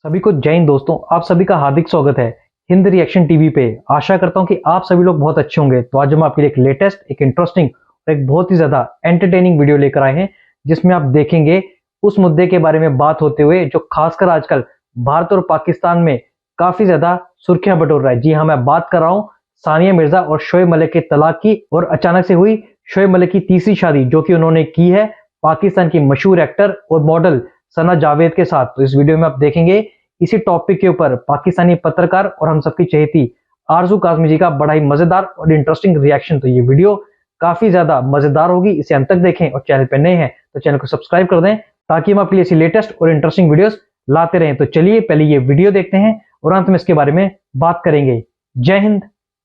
सभी को जय हिंद दोस्तों। आप सभी का हार्दिक स्वागत है हिंद रिएक्शन टीवी पे। आशा करता हूं कि आप सभी लोग बहुत अच्छे होंगे। तो आज हम आपके लिए एक लेटेस्ट, एक इंटरेस्टिंग और एक बहुत ही ज्यादा एंटरटेनिंग वीडियो लेकर आए हैं, जिसमें आप देखेंगे उस मुद्दे के बारे में बात होते हुए जो खासकर आजकल भारत और पाकिस्तान में काफी ज्यादा सुर्खियां बटोर रहा है। जी हाँ, मैं बात कर रहा हूँ सानिया मिर्जा और शोएब मलिक के तलाक की, और अचानक से हुई शोएब मलिक की तीसरी शादी जो कि उन्होंने की है पाकिस्तान की मशहूर एक्टर और मॉडल सना जावेद के साथ। तो इस वीडियो में आप देखेंगे इसी टॉपिक के ऊपर पाकिस्तानी पत्रकार और हम सबकी चहेती आरजू काज़मी जी का बड़ा ही मजेदार और इंटरेस्टिंग रिएक्शन। तो ये वीडियो काफी ज्यादा मजेदार होगी, इसे अंत तक देखें और चैनल पर नए हैं तो चैनल को सब्सक्राइब कर दें ताकि हम आपके लिए ऐसी लेटेस्ट और इंटरेस्टिंग वीडियोस लाते रहें। तो चलिए पहले ये वीडियो देखते हैं और अंत में इसके बारे में बात करेंगे। जय हिंद,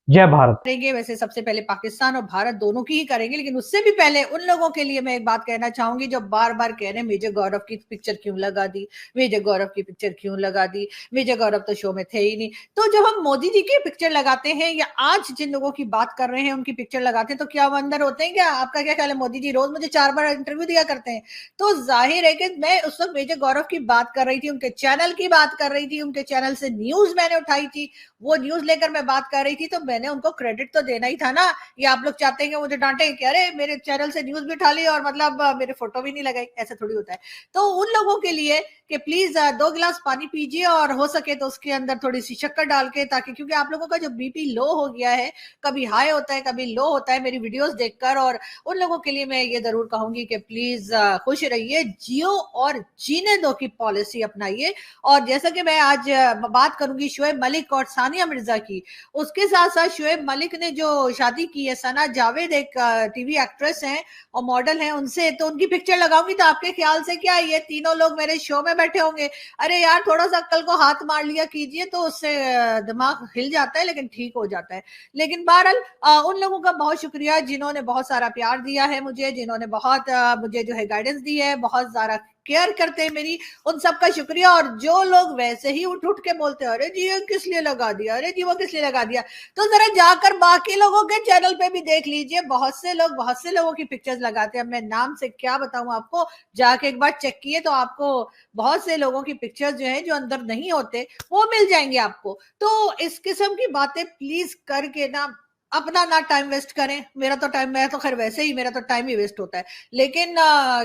जय भारत। करेंगे वैसे सबसे पहले पाकिस्तान और भारत दोनों की ही करेंगे, लेकिन उससे भी पहले उन लोगों के लिए मैं एक बात कहना चाहूंगी जो बार बार कह रहे हैं मेजर गौरव की पिक्चर क्यों लगा दी, मेजर गौरव की पिक्चर क्यों लगा दी, मेजर गौरव तो शो में थे ही नहीं। तो जब हम मोदी जी की पिक्चर लगाते हैं या आज जिन लोगों की बात कर रहे हैं उनकी पिक्चर लगाते हैं तो क्या वो अंदर होते हैं? क्या आपका क्या ख्याल है? मोदी जी रोज मुझे 4 बार इंटरव्यू दिया करते हैं। तो जाहिर है कि मैं उस वक्त मेजर गौरव की बात कर रही थी, उनके चैनल की बात कर रही थी, उनके चैनल से न्यूज मैंने उठाई थी, वो न्यूज लेकर मैं बात कर रही थी, तो मैंने उनको क्रेडिट तो देना ही था ना। ये आप लोग चाहते हैं कि मुझे डांटे कि अरे मेरे चैनल से न्यूज भी उठा ली और मतलब मेरे फोटो भी नहीं लगाई, ऐसा थोड़ी होता है। तो उन लोगों के लिए कि प्लीज 2 गिलास पानी पीजिए और हो सके तो उसके अंदर थोड़ी सी शक्कर डाल के, ताकि क्योंकि आप लोगों का जो बीपी लो हो गया है, कभी हाई होता है कभी लो होता है मेरी वीडियोस देखकर। और उन लोगों के लिए मैं ये जरूर कहूंगी कि प्लीज खुश रहिए, जियो और जीने दो की पॉलिसी अपनाइए। और जैसा कि मैं आज बात करूंगी शोएब मलिक और सानिया मिर्जा की, उसके साथ साथ शोएब मलिक ने जो शादी की है सना जावेद, एक टीवी एक्ट्रेस हैं और मॉडल हैं, उनसे, तो उनकी पिक्चर लगाऊंगी तो आपके ख्याल से क्या ये तीनों लोग मेरे शो में बैठे होंगे? अरे यार थोड़ा सा अक्ल को हाथ मार लिया कीजिए तो उससे दिमाग हिल जाता है लेकिन ठीक हो जाता है। लेकिन बहरहाल उन लोगों का बहुत शुक्रिया जिन्होंने बहुत सारा प्यार दिया है मुझे, जिन्होंने बहुत मुझे जो है गाइडेंस दी है, बहुत सारा केयर करते हैं मेरी, उन सबका शुक्रिया। और जो लोग वैसे ही उठ उठ के बोलते हैं अरे जी ये किस लिए लगा दिया, अरे जी वो किस लिए लगा दिया, तो जरा जाकर बाकी लोगों के चैनल पे भी देख लीजिए, बहुत से लोग बहुत से लोगों की पिक्चर्स लगाते हैं। मैं नाम से क्या बताऊं आपको, जाके एक बार चेक किए तो आपको बहुत से लोगों की पिक्चर्स जो है जो अंदर नहीं होते वो मिल जाएंगे आपको। तो इस किस्म की बातें प्लीज करके ना अपना ना टाइम वेस्ट करें। मेरा तो टाइम, मैं तो खैर वैसे ही मेरा तो टाइम ही वेस्ट होता है, लेकिन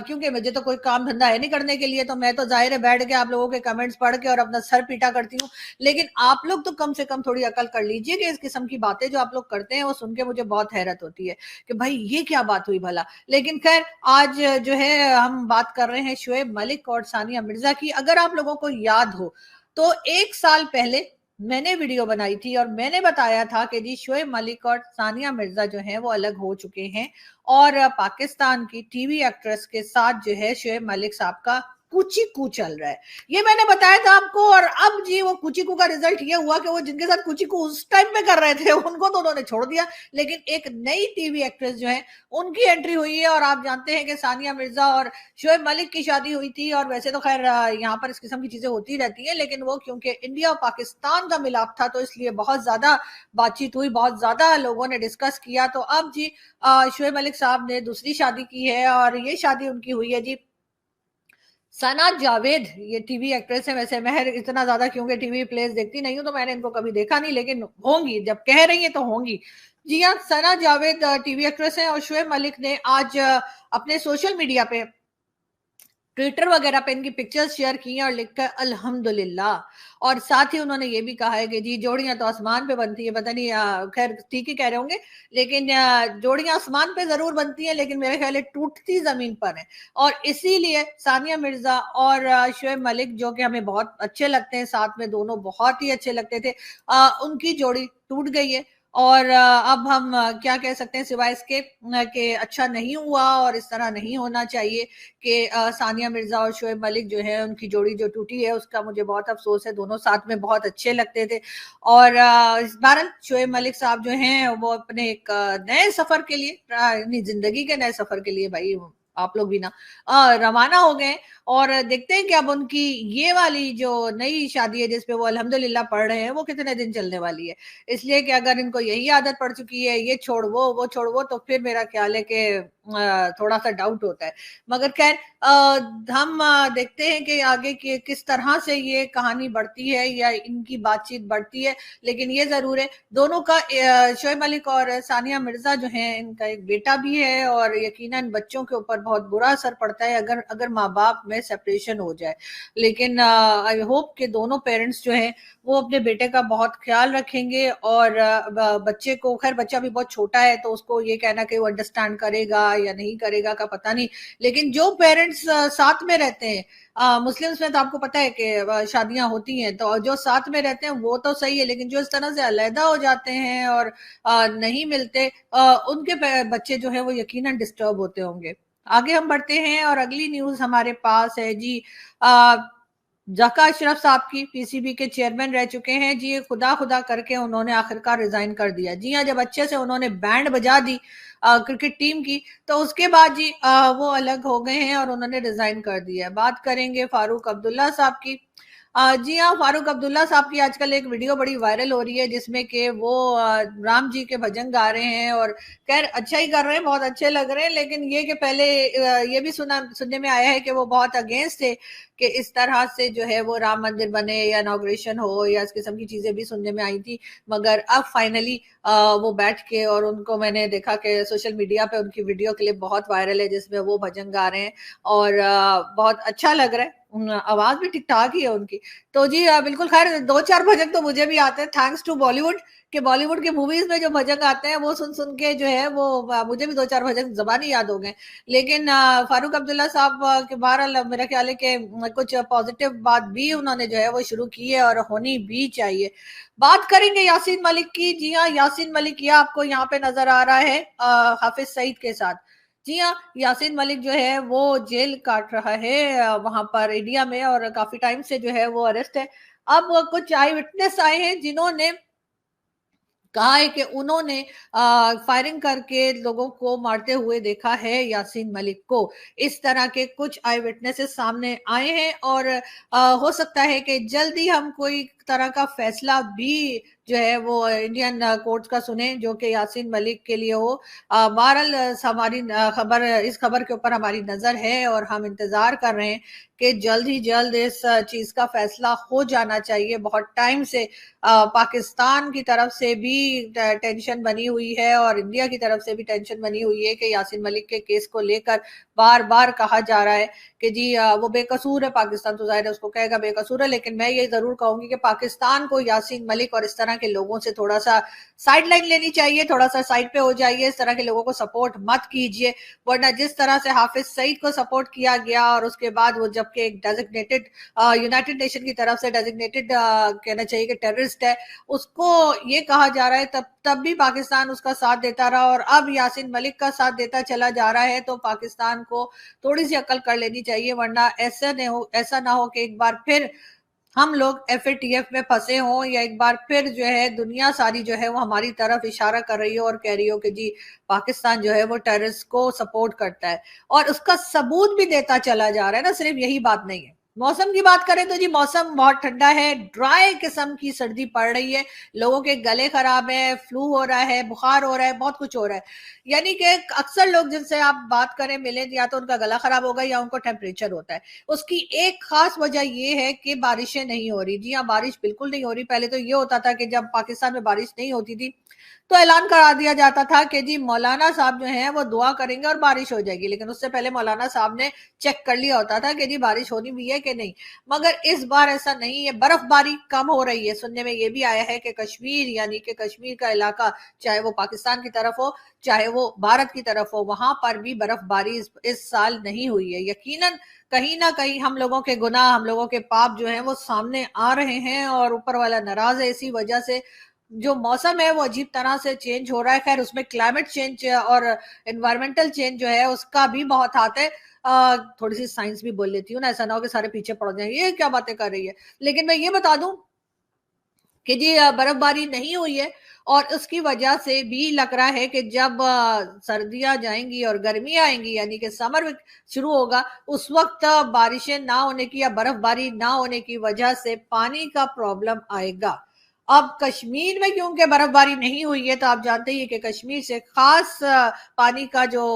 क्योंकि मुझे तो कोई काम धंधा है नहीं करने के लिए, तो मैं तो जाहिर है बैठ के आप लोगों के कमेंट्स पढ़ के और अपना सर पीटा करती हूँ। लेकिन आप लोग तो कम से कम थोड़ी अकल कर लीजिए कि इस किस्म की बातें जो आप लोग करते हैं वो सुन के मुझे बहुत हैरत होती है कि भाई ये क्या बात हुई भला। लेकिन खैर आज जो है हम बात कर रहे हैं शोएब मलिक और सानिया मिर्जा की। अगर आप लोगों को याद हो तो 1 साल पहले मैंने वीडियो बनाई थी और मैंने बताया था कि जी शोएब मलिक और सानिया मिर्जा जो है वो अलग हो चुके हैं और पाकिस्तान की टीवी एक्ट्रेस के साथ जो है शोएब मलिक साहब का कुची कू चल रहा है, ये मैंने बताया था आपको। और अब जी वो कुची कू का रिजल्ट ये हुआ कि वो जिनके साथ कुची कू उस टाइम पे कर रहे थे उनको तो उन्होंने छोड़ दिया, लेकिन एक नई टीवी एक्ट्रेस जो है उनकी एंट्री हुई है। और आप जानते हैं कि सानिया मिर्जा और शोएब मलिक की शादी हुई थी, और वैसे तो खैर यहाँ पर इस किस्म की चीजें होती रहती हैं, लेकिन वो क्योंकि इंडिया और पाकिस्तान का मिलाप था तो इसलिए बहुत ज्यादा बातचीत हुई, बहुत ज्यादा लोगों ने डिस्कस किया। तो अब जी शोएब मलिक साहब ने दूसरी शादी की है और ये शादी उनकी हुई है जी सना जावेद, ये टीवी एक्ट्रेस है। वैसे मैं इतना ज्यादा क्योंकि टीवी प्लेस देखती नहीं हूँ तो मैंने इनको कभी देखा नहीं, लेकिन होंगी, जब कह रही है तो होंगी। जी हाँ, सना जावेद टीवी एक्ट्रेस है और शोएब मलिक ने आज अपने सोशल मीडिया पे, ट्विटर वगैरह पे इनकी पिक्चर्स शेयर की हैं और लिखा है अल्हम्दुलिल्लाह। और साथ ही उन्होंने ये भी कहा है कि जी जोड़ियां तो आसमान पे बनती है, पता नहीं खैर ठीक ही कह रहे होंगे, लेकिन जोड़ियां आसमान पे जरूर बनती हैं लेकिन मेरे ख्याल टूटती जमीन पर है। और इसीलिए सानिया मिर्जा और शोएब मलिक जो कि हमें बहुत अच्छे लगते हैं, साथ में दोनों बहुत ही अच्छे लगते थे, उनकी जोड़ी टूट गई है। और अब हम क्या कह सकते हैं सिवाय इसके कि अच्छा नहीं हुआ और इस तरह नहीं होना चाहिए कि सानिया मिर्जा और शोएब मलिक जो है उनकी जोड़ी जो टूटी है उसका मुझे बहुत अफसोस है। दोनों साथ में बहुत अच्छे लगते थे। और इस बार शोएब मलिक साहब जो हैं वो अपने एक नए सफर के लिए, अपनी जिंदगी के नए सफर के लिए, भाई आप लोग भी ना रवाना हो गए। और देखते हैं कि अब उनकी ये वाली जो नई शादी है जिसपे वो अल्हम्दुलिल्लाह पढ़ रहे हैं वो कितने दिन चलने वाली है। इसलिए कि अगर इनको यही आदत पड़ चुकी है, ये छोड़ वो छोड़ वो, तो फिर मेरा ख्याल है कि थोड़ा-सा डाउट होता है। मगर खैर हम देखते हैं कि आगे कि किस तरह से ये कहानी बढ़ती है या इनकी बातचीत बढ़ती है। लेकिन ये ज़रूर है, दोनों का शोएब मलिक और सानिया मिर्ज़ा जो हैं, इनका एक बेटा भी है और यकीनन बच्चों के ऊपर बहुत बुरा असर पड़ता है अगर अगर माँ-बाप में सेपरेशन हो जाए। लेकिन आई होप कि दोनों पेरेंट्स जो हैं, वो अपने बेटे का बहुत ख्याल रखेंगे और बच्चे को, खैर बच्चा भी बहुत छोटा है तो उसको ये कहना कि वो अंडरस्टैंड करेगा या नहीं करेगा का पता नहीं। लेकिन जो पेरेंट्स साथ में रहते हैं, मुस्लिम्स में तो आपको पता है कि शादियां होती हैं, तो जो साथ में रहते हैं वो तो सही है, लेकिन जो इस तरह से अलहदा हो जाते हैं और नहीं मिलते, उनके बच्चे जो है वो यकीनन डिस्टर्ब होते होंगे। आगे हम बढ़ते हैं और अगली न्यूज हमारे पास है जी। ज़का अशरफ साहब की, पीसीबी के चेयरमैन रह चुके हैं जी, खुदा खुदा करके उन्होंने आखिरकार रिजाइन कर दिया। जी हाँ, जब अच्छे से उन्होंने बैंड बजा दी क्रिकेट टीम की, तो उसके बाद जी वो अलग हो गए हैं और उन्होंने रिजाइन कर दिया। बात करेंगे फारूक अब्दुल्ला साहब की। जी हाँ, फारूक अब्दुल्ला साहब की आजकल एक वीडियो बड़ी वायरल हो रही है जिसमें कि वो राम जी के भजन गा रहे हैं और खैर अच्छा ही कर रहे हैं, बहुत अच्छे लग रहे हैं। लेकिन ये कि पहले ये भी सुनने में आया है कि वो बहुत अगेंस्ट थे कि इस तरह से जो है वो राम मंदिर बने या इनॉग्रेशन हो या इस किस्म की चीजें भी सुनने में आई थी। मगर अब फाइनली वो बैठ के, और उनको मैंने देखा कि सोशल मीडिया पे उनकी वीडियो क्लिप बहुत वायरल है जिसमें वो भजन गा रहे हैं और बहुत अच्छा लग रहा है। आवाज भी ठीक ठाक ही है उनकी। तो जी बिल्कुल, खैर दो चार भजन तो मुझे भी आते हैं, थैंक्स टू बॉलीवुड, कि बॉलीवुड की मूवीज में जो भजन आते हैं वो सुन सुन के जो है वो मुझे भी दो चार भजन जबानी याद हो गए। लेकिन फारूक अब्दुल्ला साहब के बहरहाल मेरा ख्याल है कि कुछ पॉजिटिव बात भी उन्होंने जो है वो शुरू की है और होनी भी चाहिए। बात करेंगे यासीन मलिक की। जी हाँ, यासीन मलिक, यह आपको यहाँ पे नजर आ रहा है हाफिज सईद के साथ। जी हाँ, यासीन मलिक जो है वो जेल काट रहा है वहां पर इंडिया में और काफी टाइम से जो है वो अरेस्ट है। अब कुछ आई विटनेस आए हैं जिन्होंने कहा है कि उन्होंने फायरिंग करके लोगों को मारते हुए देखा है यासीन मलिक को। इस तरह के कुछ आई विटनेसेस सामने आए हैं और हो सकता है कि जल्दी हम कोई तरह का फैसला भी जो है वो इंडियन कोर्ट का सुने जो कि यासीन मलिक के लिए हो। बहरहाल हमारी खबर, इस खबर के ऊपर हमारी नजर है और हम इंतजार कर रहे हैं कि जल्द ही जल्द इस चीज का फैसला हो जाना चाहिए। बहुत टाइम से पाकिस्तान की तरफ से भी टेंशन बनी हुई है और इंडिया की तरफ से भी टेंशन बनी हुई है कि यासीन मलिक के केस को लेकर बार बार कहा जा रहा है कि जी वो बेकसूर है। पाकिस्तान तो जाहिर है उसको कहेगा बेकसूर है, लेकिन मैं ये जरूर कहूंगी कि पाकिस्तान को यासीन मलिक और इस तरह के लोगों से थोड़ा सा साइड लाइन लेनी चाहिए, थोड़ा सा साइड पे हो जाइए, इस तरह के लोगों को सपोर्ट मत कीजिए। वरना जिस तरह से हाफिज सईद को सपोर्ट किया गया और उसके बाद वो जबकि एक डेजिग्नेटेड यूनाइटेड नेशन की तरफ से डेजिग्नेटेड कहना चाहिए कि टेररिस्ट है, उसको ये कहा जा रहा है, तब तब भी पाकिस्तान उसका साथ देता रहा और अब यासीन मलिक का साथ देता चला जा रहा है। तो पाकिस्तान को थोड़ी सी अकल कर लेनी चाहिए, वरना ऐसा ना हो कि एक बार फिर हम लोग एफएटीएफ में फंसे हों या एक बार फिर जो है दुनिया सारी जो है वो हमारी तरफ इशारा कर रही हो और कह रही हो कि जी पाकिस्तान जो है वो टेररिस्ट को सपोर्ट करता है और उसका सबूत भी देता चला जा रहा है ना। सिर्फ यही बात नहीं है। मौसम की बात करें तो जी मौसम बहुत ठंडा है, ड्राई किस्म की सर्दी पड़ रही है, लोगों के गले खराब है, फ्लू हो रहा है, बुखार हो रहा है, बहुत कुछ हो रहा है। यानी कि अक्सर लोग जिनसे आप बात करें मिले, या तो उनका गला खराब होगा या उनको टेम्परेचर होता है। उसकी एक खास वजह यह है कि बारिशें नहीं हो रही। जी हाँ, बारिश बिल्कुल नहीं हो रही। पहले तो ये होता था कि जब पाकिस्तान में बारिश नहीं होती थी तो ऐलान करा दिया जाता था कि जी मौलाना साहब जो हैं वो दुआ करेंगे और बारिश हो जाएगी, लेकिन उससे पहले मौलाना साहब ने चेक कर लिया होता था कि जी बारिश होनी भी है कि नहीं। मगर इस बार ऐसा नहीं है, बर्फबारी कम हो रही है। सुनने में ये भी आया है कि कश्मीर, यानी कि कश्मीर का इलाका, चाहे वो पाकिस्तान की तरफ हो चाहे वो भारत की तरफ हो, वहां पर भी बर्फबारी इस साल नहीं हुई है। यकीनन कहीं ना कहीं हम लोगों के गुनाह, हम लोगों के पाप जो है वो सामने आ रहे हैं और ऊपर वाला नाराज है। इसी वजह से जो मौसम है वो अजीब तरह से चेंज हो रहा है। खैर उसमें क्लाइमेट चेंज और एनवायरमेंटल चेंज जो है उसका भी बहुत हाथ है। थोड़ी सी साइंस भी बोल लेती हूँ ना, ऐसा ना हो कि सारे पीछे पड़ जाए ये क्या बातें कर रही है। लेकिन मैं ये बता दूं कि जी बर्फबारी नहीं हुई है और उसकी वजह से भी लग रहा है कि जब सर्दियां जाएंगी और गर्मी आएंगी यानी कि समर शुरू होगा उस वक्त बारिशें ना होने की या बर्फबारी ना होने की वजह से पानी का प्रॉब्लम आएगा। अब कश्मीर में क्योंकि बर्फबारी नहीं हुई है तो आप जानते ही है कि कश्मीर से खास पानी का जो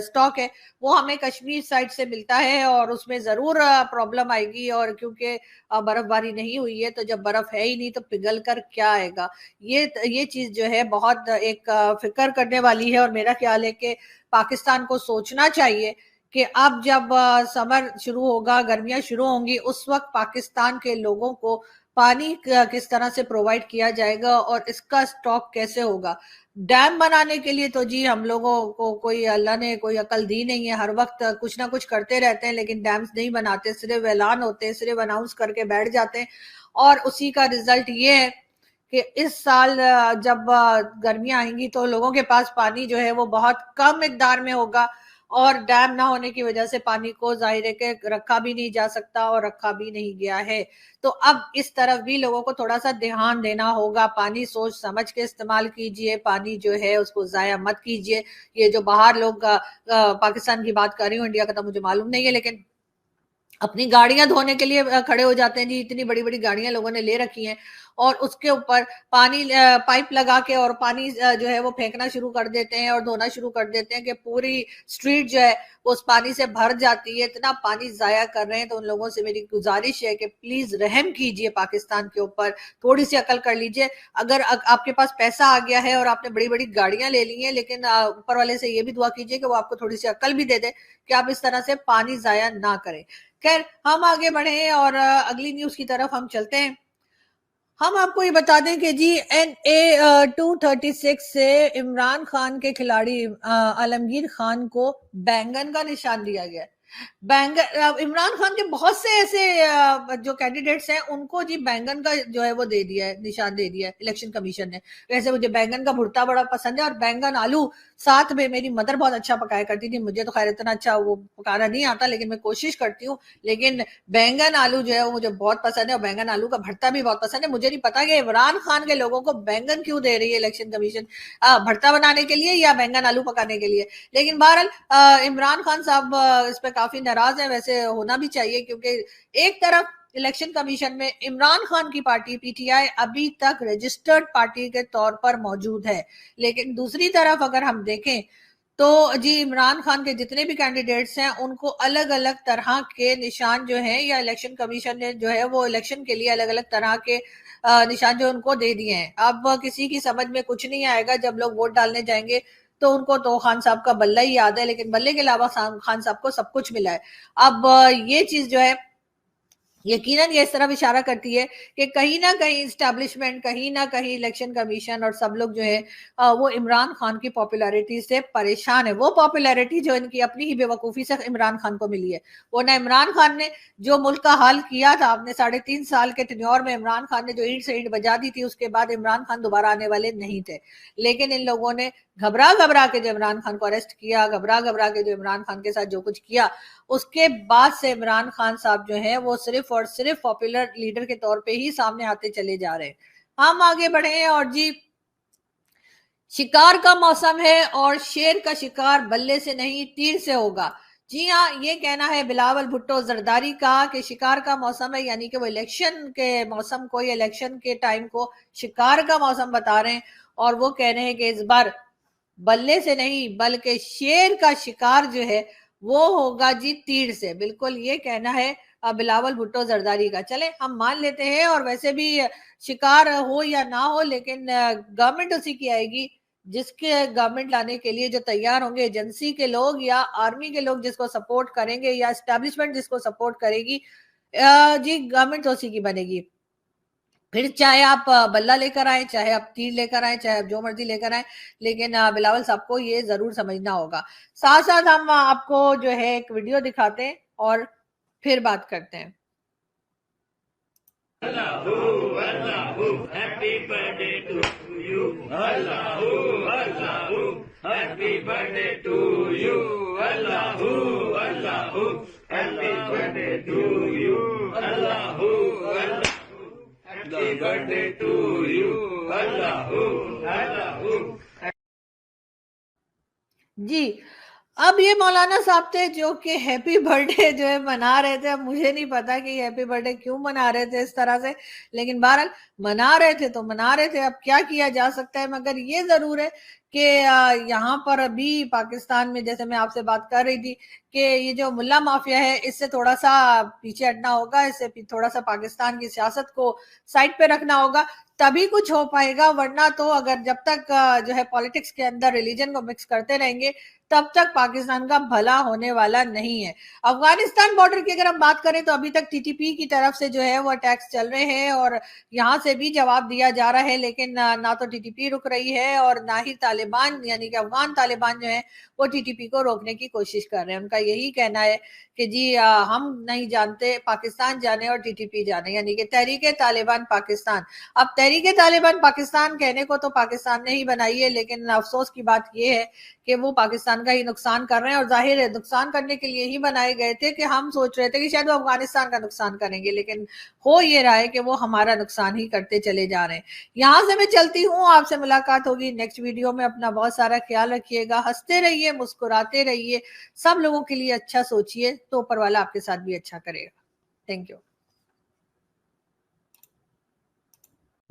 स्टॉक है वो हमें कश्मीर साइड से मिलता है और उसमें जरूर प्रॉब्लम आएगी। और क्योंकि बर्फबारी नहीं हुई है तो जब बर्फ है ही नहीं तो पिघल कर क्या आएगा। ये चीज जो है बहुत एक फिक्र करने वाली है और मेरा ख्याल है कि पाकिस्तान को सोचना चाहिए कि अब जब समर शुरू होगा गर्मियां शुरू होंगी उस वक्त पाकिस्तान के लोगों को पानी किस तरह से प्रोवाइड किया जाएगा और इसका स्टॉक कैसे होगा। डैम बनाने के लिए तो जी हम लोगों को कोई अल्लाह ने कोई अकल दी नहीं है, हर वक्त कुछ ना कुछ करते रहते हैं लेकिन डैम्स नहीं बनाते, सिर्फ ऐलान होते हैं, सिर्फ अनाउंस करके बैठ जाते हैं। और उसी का रिजल्ट ये है कि इस साल जब गर्मियां आएंगी तो लोगों के पास पानी जो है वो बहुत कम मिकदार में होगा और डैम ना होने की वजह से पानी को जाहिर है कि रखा भी नहीं जा सकता और रखा भी नहीं गया है। तो अब इस तरफ भी लोगों को थोड़ा सा ध्यान देना होगा, पानी सोच समझ के इस्तेमाल कीजिए, पानी जो है उसको जाया मत कीजिए। ये जो बाहर लोग पाकिस्तान की बात कर रही हूँ, इंडिया का तो मुझे मालूम नहीं है, लेकिन अपनी गाड़ियां धोने के लिए खड़े हो जाते हैं जी, इतनी बड़ी बड़ी गाड़ियां लोगों ने ले रखी हैं और उसके ऊपर पानी पाइप लगा के और पानी जो है वो फेंकना शुरू कर देते हैं और धोना शुरू कर देते हैं कि पूरी स्ट्रीट जो है वो उस पानी से भर जाती है। इतना पानी जाया कर रहे हैं। तो उन लोगों से मेरी गुजारिश है कि प्लीज रहम कीजिए पाकिस्तान के ऊपर, थोड़ी सी अकल कर लीजिए। अगर आपके पास पैसा आ गया है और आपने बड़ी बड़ी गाड़ियां ले ली हैं, लेकिन ऊपर वाले से ये भी दुआ कीजिए कि वो आपको थोड़ी सी अकल भी दे दे कि आप इस तरह से पानी जाया ना करें। खैर हम आगे बढ़े और अगली न्यूज की तरफ हम चलते हैं। हम आपको ये बता दें कि जी NA 236 से इमरान खान के खिलाड़ी आलमगीर खान को बैंगन का निशान दिया गया। बैंगन इमरान खान के बहुत से ऐसे जो कैंडिडेट्स हैं उनको जी बैंगन का जो है वो दे दिया है, निशान दे दिया है इलेक्शन कमीशन ने। वैसे मुझे बैंगन का भुर्ता बड़ा पसंद है और बैंगन आलू साथ में मेरी मदर बहुत अच्छा पकाया करती थी। मुझे तो खैर इतना अच्छा वो पकाना नहीं आता लेकिन मैं कोशिश करती हूँ। लेकिन बैंगन आलू जो है वो मुझे बहुत पसंद है और बैंगन आलू का भरता भी बहुत पसंद है। मुझे नहीं पता कि इमरान खान के लोगों को बैंगन क्यों दे रही है इलेक्शन कमीशन, भरता बनाने के लिए या बैंगन आलू पकाने के लिए। लेकिन बहरहाल इमरान खान साहब इस पे काफी नाराज है, वैसे होना भी चाहिए क्योंकि एक तरफ इलेक्शन कमीशन में इमरान खान की पार्टी PTI अभी तक रजिस्टर्ड पार्टी के तौर पर मौजूद है, लेकिन दूसरी तरफ अगर हम देखें तो जी इमरान खान के जितने भी कैंडिडेट्स हैं उनको अलग अलग तरह के निशान जो है या इलेक्शन कमीशन ने जो है वो इलेक्शन के लिए अलग अलग तरह के निशान जो उनको दे दिए हैं। अब किसी की समझ में कुछ नहीं आएगा, जब लोग वोट डालने जाएंगे तो उनको तो खान साहब का बल्ला ही याद है, लेकिन बल्ले के अलावा खान साहब को सब कुछ मिला है। अब ये चीज जो है यकीनन ये इस तरफ इशारा करती है कि कहीं ना कहीं इस्टेब्लिशमेंट, कहीं ना कहीं इलेक्शन कमीशन और सब लोग जो है वो इमरान खान की पॉपुलैरिटी से परेशान है। वो पॉपुलैरिटी जो इनकी अपनी ही बेवकूफ़ी से इमरान खान को मिली है। वो ना इमरान खान ने जो मुल्क का हाल किया था, आपने 3.5 साल के टेन्योर में इमरान खान ने जो ईंट से ईंट बजा दी थी, उसके बाद इमरान खान दोबारा आने वाले नहीं थे। लेकिन इन लोगों ने घबरा घबरा के जो इमरान खान को अरेस्ट किया, घबरा घबरा के जो इमरान खान के साथ जो कुछ किया, उसके बाद से इमरान खान साहब जो है वो सिर्फ और सिर्फ पॉपुलर लीडर के तौर पे ही सामने आते चले जा रहे हैं। हम आगे बढ़े हैं और जी शिकार का मौसम है और शेर का शिकार बल्ले से नहीं तीर से होगा। जी हाँ, ये कहना है बिलावल भुट्टो जरदारी का कि शिकार का मौसम है, यानी कि वो इलेक्शन के मौसम को या इलेक्शन के टाइम को शिकार का मौसम बता रहे हैं और वो कह रहे हैं कि इस बार बल्ले से नहीं बल्कि शेर का शिकार जो है वो होगा जी तीर से। बिल्कुल ये कहना है बिलावल भुट्टो जरदारी का। चले हम मान लेते हैं, और वैसे भी शिकार हो या ना हो लेकिन गवर्नमेंट उसी की आएगी जिसके गवर्नमेंट लाने के लिए जो तैयार होंगे, एजेंसी के लोग या आर्मी के लोग जिसको सपोर्ट करेंगे या एस्टेब्लिशमेंट जिसको सपोर्ट करेगी, जी गवर्नमेंट तो उसी की बनेगी। फिर चाहे आप बल्ला लेकर आए, चाहे आप तीर लेकर आए, चाहे आप जो मर्जी लेकर आए, लेकिन बिलावल साहब को ये जरूर समझना होगा। साथ साथ हम आपको जो है एक वीडियो दिखाते हैं और फिर बात करते हैं। हैप्पी बर्थडे टू यू, अल्लाहू अल्लाहू, हैप्पी बर्थडे टू यू, अल्लाहू अल्लाहू, हैप्पी बर्थडे टू यू, अल्लाहू अल्लाहू, Happy birthday to you. Allahu, Allahu. जी। अब ये मौलाना साहब थे जो कि हैप्पी बर्थडे जो है मना रहे थे। अब मुझे नहीं पता कि हैप्पी बर्थडे क्यों मना रहे थे इस तरह से, लेकिन बहरहाल मना रहे थे तो मना रहे थे। अब क्या किया जा सकता है, मगर ये जरूर है कि यहाँ पर अभी पाकिस्तान में, जैसे मैं आपसे बात कर रही थी कि ये जो मुल्ला माफिया है इससे थोड़ा सा पीछे हटना होगा, इससे थोड़ा सा पाकिस्तान की सियासत को साइड पे रखना होगा, तभी कुछ हो पाएगा। वरना तो अगर जब तक जो है पॉलिटिक्स के अंदर रिलीजन को मिक्स करते रहेंगे तब तक पाकिस्तान का भला होने वाला नहीं है। अफगानिस्तान बॉर्डर की अगर हम बात करें तो अभी तक टीटीपी की तरफ से जो है वो अटैक्स चल रहे हैं और यहाँ से भी जवाब दिया जा रहा है, लेकिन ना तो टीटीपी रुक रही है और ना ही तालिबान यानी कि अफगान तालिबान जो है वो टीटीपी को रोकने की कोशिश कर रहे हैं। उनका यही कहना है कि जी हम नहीं जानते, पाकिस्तान जाने और टीटीपी जाने, यानी कि तहरीक तालिबान पाकिस्तान। अब तहरीक तालिबान पाकिस्तान कहने को तो पाकिस्तान ने ही बनाई है, लेकिन अफसोस की बात यह है कि वो पाकिस्तान का ही नुकसान कर रहे हैं। और जाहिर है नुकसान करने के लिए ही बनाए गए थे कि हम सोच रहे थे कि शायद वो अफगानिस्तान का नुकसान करेंगे, लेकिन हो ये रहा है कि वो हमारा नुकसान ही करते चले जा रहे हैं। यहाँ से मैं चलती हूँ, आपसे मुलाकात होगी नेक्स्ट वीडियो में। अपना बहुत सारा ख्याल रखिएगा, हंसते रहिए, मुस्कुराते रहिए, सब लोगों के लिए अच्छा सोचिए तो ऊपर वाला आपके साथ भी अच्छा करेगा। थैंक यू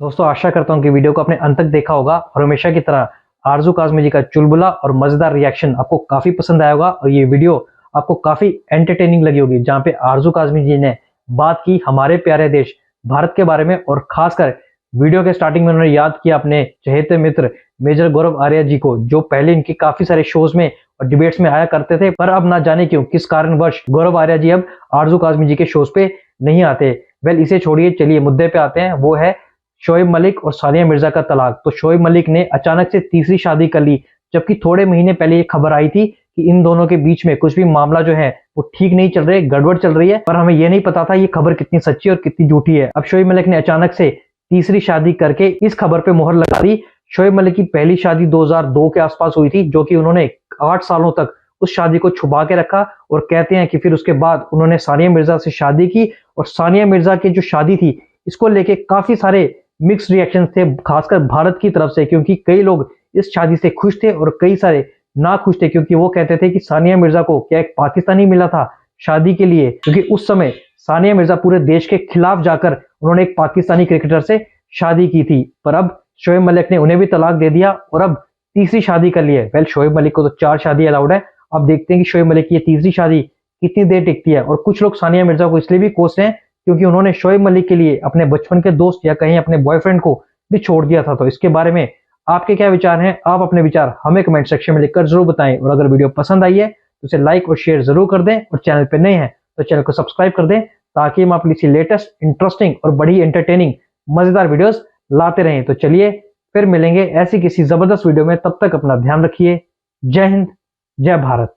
दोस्तों, आशा करता हूं कि वीडियो को आपने अंत तक देखा होगा और हमेशा की तरह आरजू काज़मी जी का चुलबुला और मजेदार रिएक्शन आपको काफी पसंद आया होगा और ये वीडियो आपको काफी एंटरटेनिंग लगी होगी, जहां पे आरजू काज़मी जी ने बात की हमारे प्यारे देश भारत के बारे में। और खासकर वीडियो के स्टार्टिंग में उन्होंने याद किया अपने चहेते मित्र मेजर गौरव आर्या जी को, जो पहले इनके काफी सारे शोज में और डिबेट्स में आया करते थे, पर अब ना जाने क्यों किस कारणवश गौरव आर्या जी अब आरजू काज़मी जी के शोज पे नहीं आते। वेल, इसे छोड़िए, चलिए मुद्दे पे आते हैं, वो है शोएब मलिक और सानिया मिर्जा का तलाक। तो शोएब मलिक ने अचानक से तीसरी शादी कर ली, जबकि थोड़े महीने पहले ये खबर आई थी कि इन दोनों के बीच में कुछ भी मामला जो है वो ठीक नहीं चल रहे, गड़बड़ चल रही है, पर हमें ये नहीं पता था ये खबर कितनी सच्ची और कितनी झूठी है। अब शोएब मलिक ने अचानक से तीसरी शादी करके इस खबर पे मोहर लगा दी। शोएब मलिक की पहली शादी 2002 के आसपास हुई थी, जो कि उन्होंने 8 सालों तक उस शादी को छुपा के रखा और कहते हैं कि फिर उसके बाद उन्होंने सानिया मिर्जा से शादी की। और सानिया मिर्जा की जो शादी थी इसको लेके काफी सारे मिक्स्ड रिएक्शन थे, खासकर भारत की तरफ से, क्योंकि कई लोग इस शादी से खुश थे और कई सारे ना खुश थे, क्योंकि वो कहते थे कि सानिया मिर्जा को क्या एक पाकिस्तानी मिला था शादी के लिए, क्योंकि उस समय सानिया मिर्जा पूरे देश के खिलाफ जाकर उन्होंने एक पाकिस्तानी क्रिकेटर से शादी की थी। पर अब शोएब मलिक ने उन्हें भी तलाक दे दिया और अब तीसरी शादी कर ली है। वेल, शोएब मलिक को तो 4 शादी अलाउड है। अब देखते हैं कि शोएब मलिक की ये तीसरी शादी कितनी देर टिकती है। और कुछ लोग सानिया मिर्जा को इसलिए भी कोस रहे हैं क्योंकि उन्होंने शोएब मलिक के लिए अपने बचपन के दोस्त या कहीं अपने बॉयफ्रेंड को भी छोड़ दिया था। तो इसके बारे में आपके क्या विचार हैं? आप अपने विचार हमें कमेंट सेक्शन में लिखकर जरूर बताएं। और अगर वीडियो पसंद आई है तो उसे लाइक और शेयर जरूर कर दें, और चैनल पर नए हैं तो चैनल को सब्सक्राइब कर दें, ताकि हम आपके लिए लेटेस्ट, इंटरेस्टिंग और बड़ी एंटरटेनिंग मजेदार वीडियोस लाते रहें। तो चलिए फिर मिलेंगे ऐसी किसी जबरदस्त वीडियो में, तब तक अपना ध्यान रखिए। जय हिंद, जय भारत।